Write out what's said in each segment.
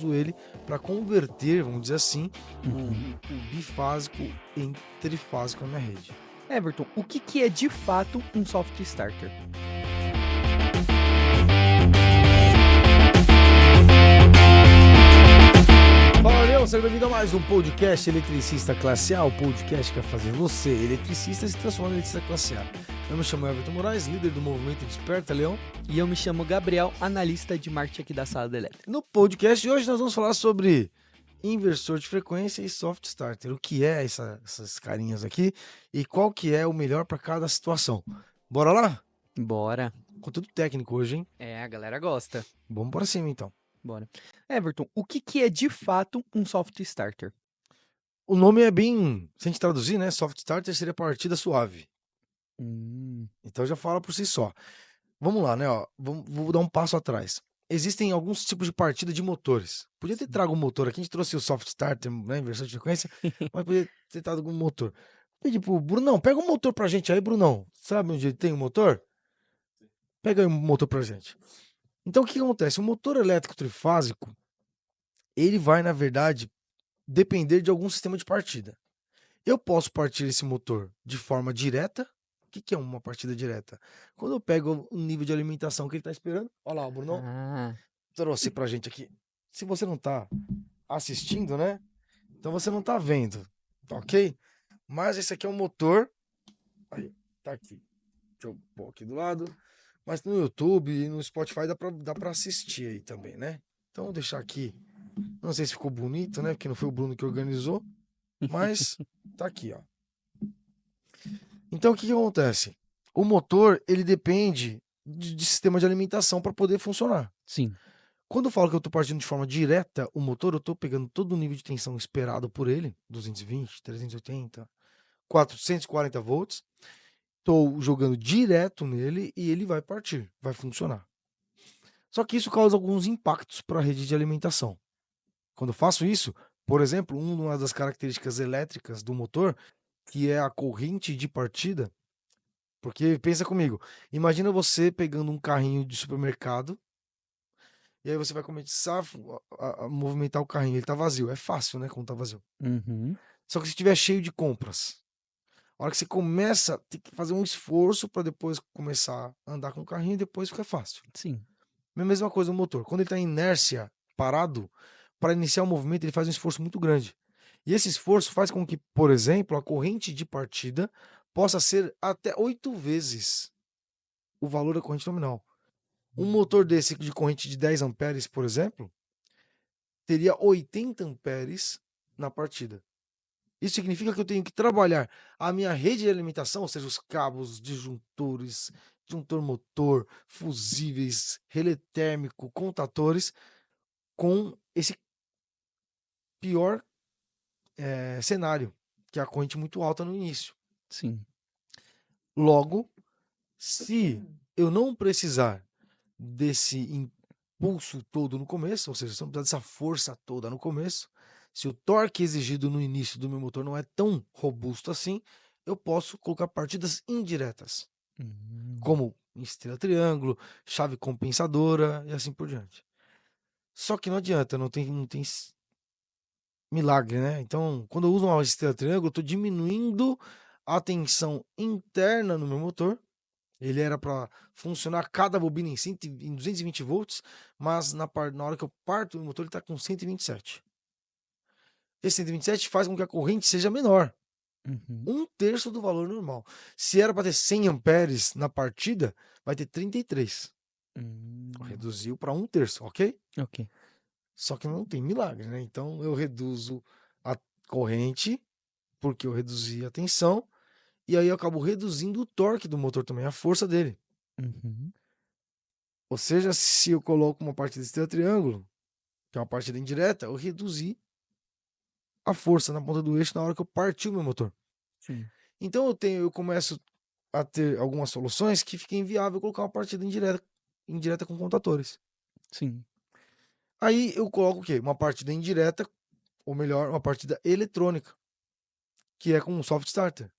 uso ele para converter, vamos dizer assim, Uhum. o bifásico em trifásico na minha rede. Everton, o que é de fato um soft starter? Fala, Leão, seja bem-vindo a mais um podcast Eletricista Classe A, o podcast que vai fazer você, eletricista, se transformar em eletricista classe A. Eu me chamo Everton Moraes, líder do movimento Desperta, Leão. E eu me chamo Gabriel, analista de marketing aqui da Sala da Elétrica. No podcast de hoje nós vamos falar sobre inversor de frequência e soft starter. O que é essas carinhas aqui e qual que é o melhor para cada situação. Bora lá? Bora. Conteúdo técnico hoje, hein? É, a galera gosta. Vamos para cima então. Bora. Everton, o que é de fato um soft starter? O nome é bem, se a gente traduzir, né? Soft starter seria partida suave. Então já fala por si só. Vamos lá, né? Ó, vou dar um passo atrás. Existem alguns tipos de partida de motores. Podia ter trago um motor aqui, a gente trouxe o soft starter, né? Inversor de frequência, mas podia ter trago algum motor. Pedi pro Brunão, pega um motor pra gente aí, Brunão. Sabe onde tem um motor? Pega aí um motor pra gente. Então o que acontece? O motor elétrico trifásico, ele vai, na verdade, depender de algum sistema de partida. Eu posso partir esse motor de forma direta. O que é uma partida direta? Quando eu pego o nível de alimentação que ele está esperando. Olha lá, o Brunão trouxe pra gente aqui. Se você não tá assistindo, né? Então você não tá vendo, ok? Mas esse aqui é o motor. Aí, tá aqui. Deixa eu pôr aqui do lado. Mas no YouTube e no Spotify dá pra assistir aí também, né? Então vou deixar aqui. Não sei se ficou bonito, né? Porque não foi o Bruno que organizou. Mas tá aqui, ó. Então o que acontece? O motor, ele depende de sistema de alimentação para poder funcionar. Sim. Quando eu falo que eu estou partindo de forma direta o motor, eu estou pegando todo o nível de tensão esperado por ele, 220, 380, 440 volts, estou jogando direto nele e ele vai partir, vai funcionar. Só que isso causa alguns impactos para a rede de alimentação. Quando eu faço isso, por exemplo, uma das características elétricas do motor, que é a corrente de partida, porque pensa comigo, imagina você pegando um carrinho de supermercado e aí você vai começar a movimentar o carrinho, ele tá vazio, é fácil, né, quando tá vazio. Só que se estiver cheio de compras, a hora que você começa, tem que fazer um esforço para depois começar a andar com o carrinho e depois fica fácil. Sim. Mesma coisa o motor, quando ele tá em inércia, parado, para iniciar o movimento ele faz um esforço muito grande. E esse esforço faz com que, por exemplo, a corrente de partida possa ser até 8 vezes o valor da corrente nominal. Um motor desse de corrente de 10 amperes, por exemplo, teria 80 amperes na partida. Isso significa que eu tenho que trabalhar a minha rede de alimentação, ou seja, os cabos, disjuntores, disjuntor motor, fusíveis, relé térmico, contatores, com esse pior cenário, que é a corrente muito alta no início. Sim. Logo, se eu não precisar desse impulso todo no começo, ou seja, se eu não precisar dessa força toda no começo, se o torque exigido no início do meu motor não é tão robusto assim, eu posso colocar partidas indiretas, como estrela triângulo, chave compensadora e assim por diante. Só que não adianta, não tem milagre, né? Então, quando eu uso uma estrela triângulo, eu estou diminuindo a tensão interna no meu motor. Ele era para funcionar cada bobina em 220 volts, mas na hora que eu parto o motor ele está com 127. Esse 127 faz com que a corrente seja menor, 1/3 do valor normal. Se era para ter 100 amperes na partida, vai ter 33. Reduziu para 1/3, ok? Ok. Só que não tem milagre, né? Então eu reduzo a corrente, porque eu reduzi a tensão, e aí eu acabo reduzindo o torque do motor também, a força dele. Ou seja, se eu coloco uma partida de estrela triângulo, que é uma partida indireta, eu reduzi a força na ponta do eixo na hora que eu parti o meu motor. Sim. Então eu começo a ter algumas soluções que fica inviável colocar uma partida indireta com contatores. Sim. Aí eu coloco o quê? Uma partida indireta, ou melhor, uma partida eletrônica, que é com um soft starter.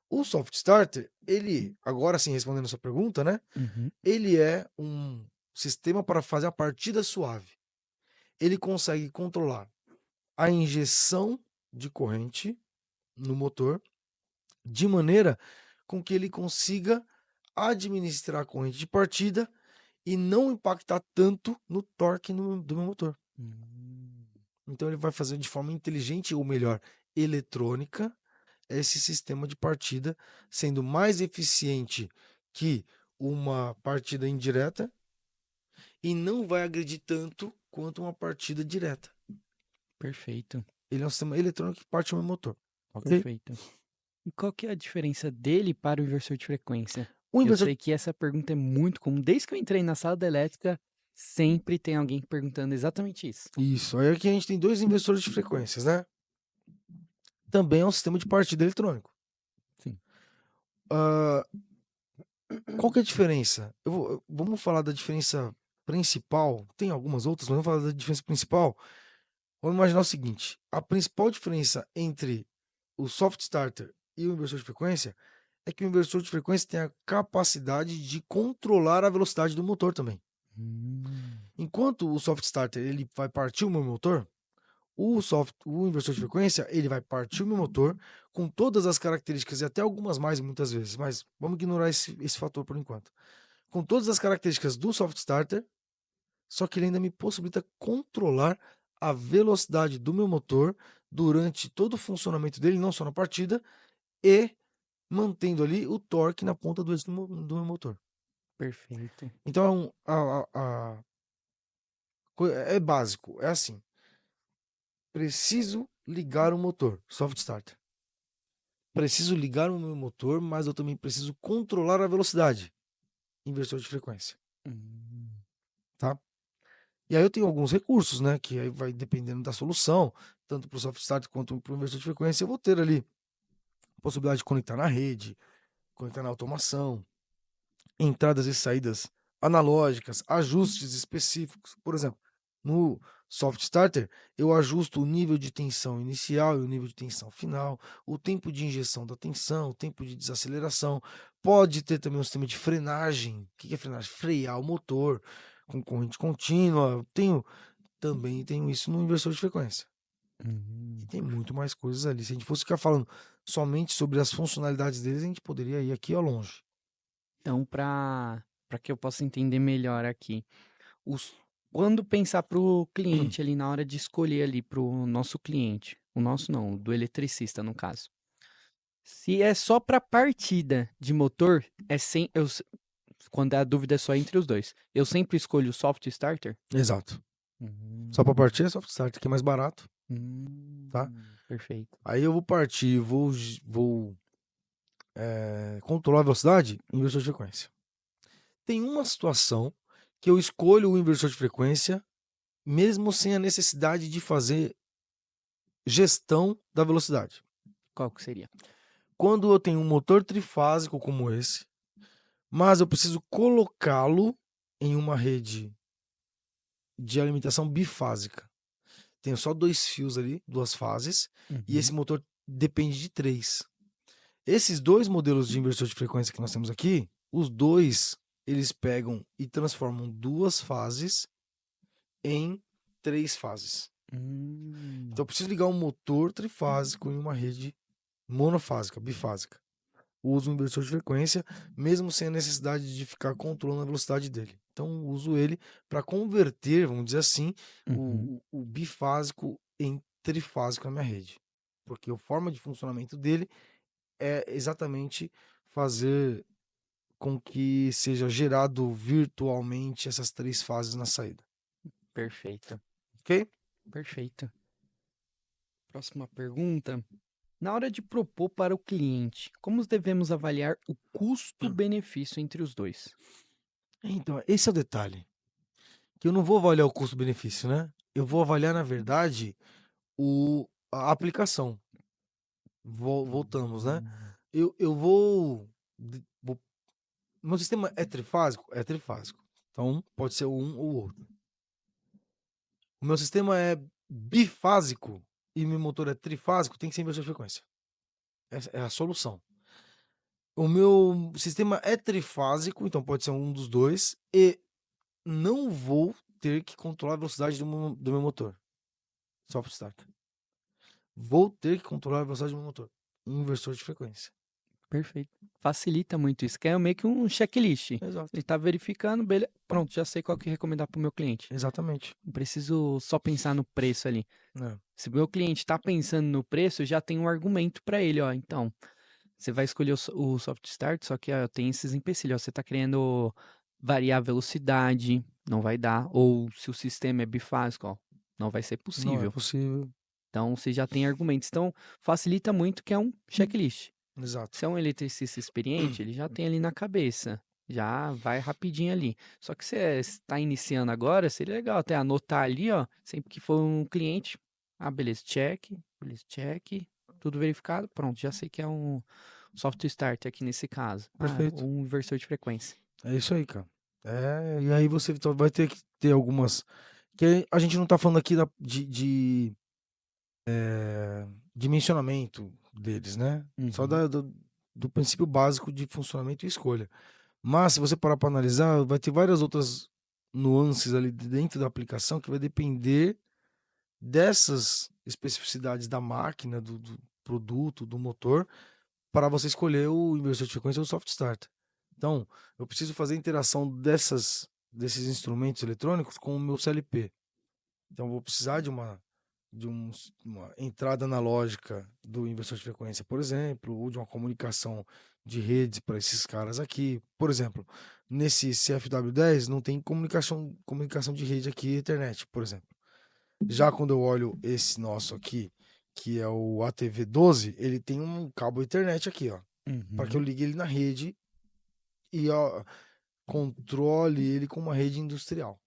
O soft starter, ele, agora sim respondendo a sua pergunta, né? Ele é um sistema para fazer a partida suave. ele consegue controlar a injeção de corrente no motor de maneira com que ele consiga administrar a corrente de partida e não impactar tanto no torque do meu motor. Então ele vai fazer de forma inteligente, ou melhor, eletrônica, esse sistema de partida, sendo mais eficiente que uma partida indireta e não vai agredir tanto quanto uma partida direta. Perfeito, Ele é um sistema eletrônico que parte o meu motor. Ok? perfeito. E qual que é a diferença dele para o inversor de frequência? O Eu inversor. sei que essa pergunta é muito comum. Desde que eu entrei na sala da elétrica, sempre tem alguém perguntando exatamente isso. Isso. Aí aqui a gente tem dois inversores de frequências, né? Também é um sistema de partida eletrônico. Sim. Qual que é a diferença? Vamos falar da diferença principal. Tem algumas outras, mas vamos falar da diferença principal. Vamos imaginar o seguinte: a principal diferença entre o soft starter e o inversor de frequência é que o inversor de frequência tem a capacidade de controlar a velocidade do motor também. Enquanto o soft starter ele vai partir o meu motor, o inversor de frequência ele vai partir o meu motor com todas as características e até algumas mais muitas vezes, mas vamos ignorar esse fator por enquanto. Com todas as características do soft starter, só que ele ainda me possibilita controlar a velocidade do meu motor durante todo o funcionamento dele, não só na partida, e mantendo ali o torque na ponta do eixo do meu motor. Perfeito. Então, é básico, é assim. Preciso ligar o motor, soft starter. Preciso ligar o meu motor, mas eu também preciso controlar a velocidade, inversor de frequência, tá? E aí eu tenho alguns recursos, né? Que aí vai dependendo da solução, tanto para o soft start quanto para o inversor de frequência. Eu vou ter ali a possibilidade de conectar na rede, conectar na automação, entradas e saídas analógicas, ajustes específicos. Por exemplo, no soft starter, eu ajusto o nível de tensão inicial e o nível de tensão final, o tempo de injeção da tensão, o tempo de desaceleração. Pode ter também um sistema de frenagem. O que é frenagem? Frear o motor com corrente contínua. Também tenho isso no inversor de frequência. E tem muito mais coisas ali. Se a gente fosse ficar falando somente sobre as funcionalidades deles, a gente poderia ir aqui ao longe. Então, para que eu possa entender melhor aqui, quando pensar para o cliente ali na hora de escolher ali para o nosso cliente, o nosso não, do eletricista no caso. Se é só para partida de motor, quando a dúvida é só entre os dois, eu sempre escolho o soft starter? Exato. Só para partir é soft start, que é mais barato, tá? Perfeito. Aí eu vou partir, vou controlar a velocidade, inversor de frequência. Tem uma situação que eu escolho o inversor de frequência, mesmo sem a necessidade de fazer gestão da velocidade. Qual que seria? Quando eu tenho um motor trifásico como esse, mas eu preciso colocá-lo em uma rede de alimentação bifásica. Tenho só 2 fios ali, 2 fases, e esse motor depende de 3. Esses 2 modelos de inversor de frequência que nós temos aqui, os 2, eles pegam e transformam 2 fases em 3 fases. Então eu preciso ligar um motor trifásico em uma rede monofásica, bifásica. Uso um inversor de frequência, mesmo sem a necessidade de ficar controlando a velocidade dele. Então uso ele para converter, vamos dizer assim, o bifásico em trifásico na minha rede. Porque a forma de funcionamento dele é exatamente fazer com que seja gerado virtualmente essas 3 fases na saída. Perfeito. Ok? Perfeito. Próxima pergunta. Na hora de propor para o cliente, como devemos avaliar o custo-benefício entre os dois? Então, esse é o detalhe. Que eu não vou avaliar o custo-benefício, né? Eu vou avaliar, na verdade, a aplicação. Voltamos, né? Eu vou. Meu sistema é trifásico? É trifásico. Então, pode ser um ou outro. O meu sistema é bifásico e meu motor é trifásico, tem que ser inversor de frequência. Essa é a solução. O meu sistema é trifásico, então pode ser um dos dois, e não vou ter que controlar a velocidade do meu motor. Soft start. Vou ter que controlar a velocidade do meu motor. Um inversor de frequência. Perfeito. Facilita muito isso, que é meio que um checklist. Exato. Ele tá verificando, beleza. Pronto, já sei qual que recomendar pro meu cliente. Exatamente. Não preciso só pensar no preço ali. É. Se o meu cliente tá pensando no preço, já tem um argumento para ele, ó. Então, você vai escolher o soft start, só que ó, tem esses empecilhos. Ó, você tá querendo variar a velocidade, não vai dar. Ou se o sistema é bifásico, ó, não vai ser Não é possível. possível. Então, você já tem argumentos. Então, facilita muito que é um checklist. Exato. Se é um eletricista experiente, ele já tem ali na cabeça. Já vai rapidinho ali. Só que você está iniciando agora, seria legal até anotar ali, ó. Sempre que for um cliente. Ah, beleza, check. Beleza, check. Tudo verificado. Pronto, já sei que é um soft start aqui nesse caso. Ah, Perfeito. um inversor de frequência. É isso aí, cara. E aí você vai ter que ter algumas. Que a gente não tá falando aqui de dimensionamento deles, né? Só Uhum. do princípio básico de funcionamento e escolha. Mas se você parar para analisar, vai ter várias outras nuances ali dentro da aplicação que vai depender dessas especificidades da máquina, do produto, do motor, para você escolher o inversor de frequência ou o soft start. Então, eu preciso fazer a interação desses instrumentos eletrônicos com o meu CLP. Então, eu vou precisar uma entrada analógica do inversor de frequência, por exemplo, ou de uma comunicação de redes para esses caras aqui. Por exemplo, nesse CFW10 não tem comunicação de rede aqui, internet, por exemplo. Já quando eu olho esse nosso aqui, que é o ATV12, ele tem um cabo internet aqui, ó, para que eu Uhum. ligue ele na rede e ó, controle ele com uma rede industrial.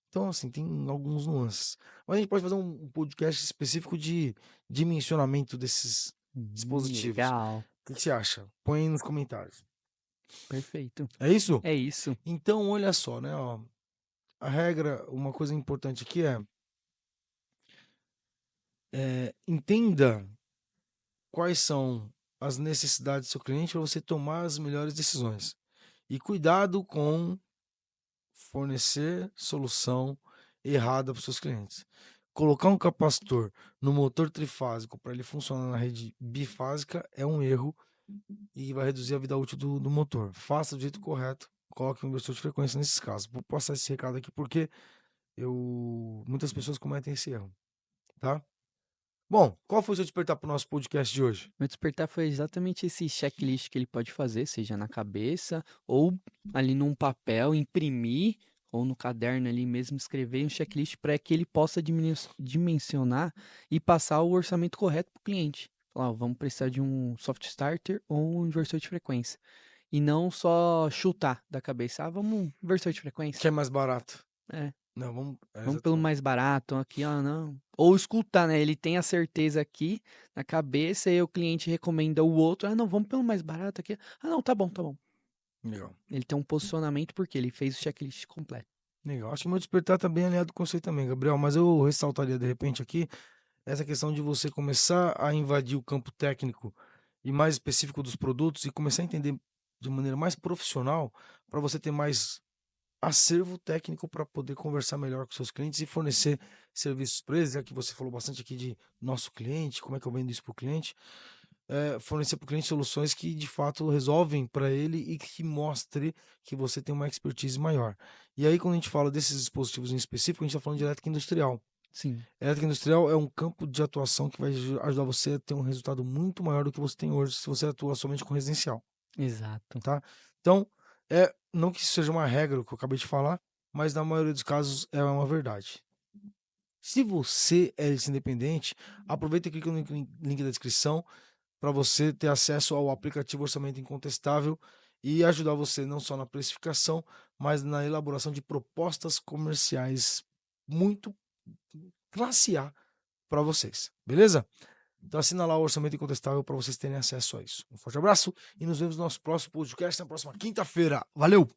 Então, assim, tem alguns nuances. Mas a gente pode fazer um podcast específico de dimensionamento desses dispositivos. Legal. O que você acha? Põe aí nos comentários. Perfeito. É isso? É isso. Então, olha só, né? Ó, a regra, uma coisa importante aqui é entenda quais são as necessidades do seu cliente para você tomar as melhores decisões. E cuidado com fornecer solução errada para os seus clientes. Colocar um capacitor no motor trifásico para ele funcionar na rede bifásica é um erro e vai reduzir a vida útil do motor. Faça do jeito correto, coloque um inversor de frequência nesses casos. Vou passar esse recado aqui porque muitas pessoas cometem esse erro, tá? Bom, qual foi o seu despertar para o nosso podcast de hoje? Meu despertar foi exatamente esse checklist que ele pode fazer, seja na cabeça ou ali num papel, imprimir ou no caderno ali mesmo escrever um checklist para que ele possa dimensionar e passar o orçamento correto para o cliente. Falar, ó, vamos precisar de um soft starter ou um inversor de frequência. E não só chutar da cabeça, ah, vamos um inversor de frequência. Que é mais barato. É. Não, Vamos pelo mais barato aqui, ó, não. Ou escutar, né? Ele tem a certeza aqui na cabeça e o cliente recomenda o outro. Ah, não, vamos pelo mais barato aqui. Ah, não, tá bom, tá bom. Legal. Ele tem um posicionamento porque ele fez o checklist completo. Legal. Acho que o meu despertar tá bem alinhado com você também, Gabriel. Mas eu ressaltaria de repente aqui essa questão de você começar a invadir o campo técnico e mais específico dos produtos e começar a entender de maneira mais profissional para você ter mais acervo técnico para poder conversar melhor com seus clientes e fornecer serviços para eles, já que você falou bastante aqui de nosso cliente, como é que eu vendo isso para o cliente, fornecer para o cliente soluções que de fato resolvem para ele e que mostre que você tem uma expertise maior. E aí, quando a gente fala desses dispositivos em específico, a gente está falando de elétrica industrial. Sim. Elétrica industrial é um campo de atuação que vai ajudar você a ter um resultado muito maior do que você tem hoje se você atua somente com residencial, Exato. tá? Então, não que isso seja uma regra, o que eu acabei de falar, mas na maioria dos casos é uma verdade. Se você é independente, aproveita e clica no link da descrição para você ter acesso ao aplicativo Orçamento Incontestável e ajudar você não só na precificação, mas na elaboração de propostas comerciais muito classe A para vocês, beleza? Então assina lá o Orçamento Incontestável para vocês terem acesso a isso. Um forte abraço e nos vemos no nosso próximo podcast na próxima quinta-feira. Valeu!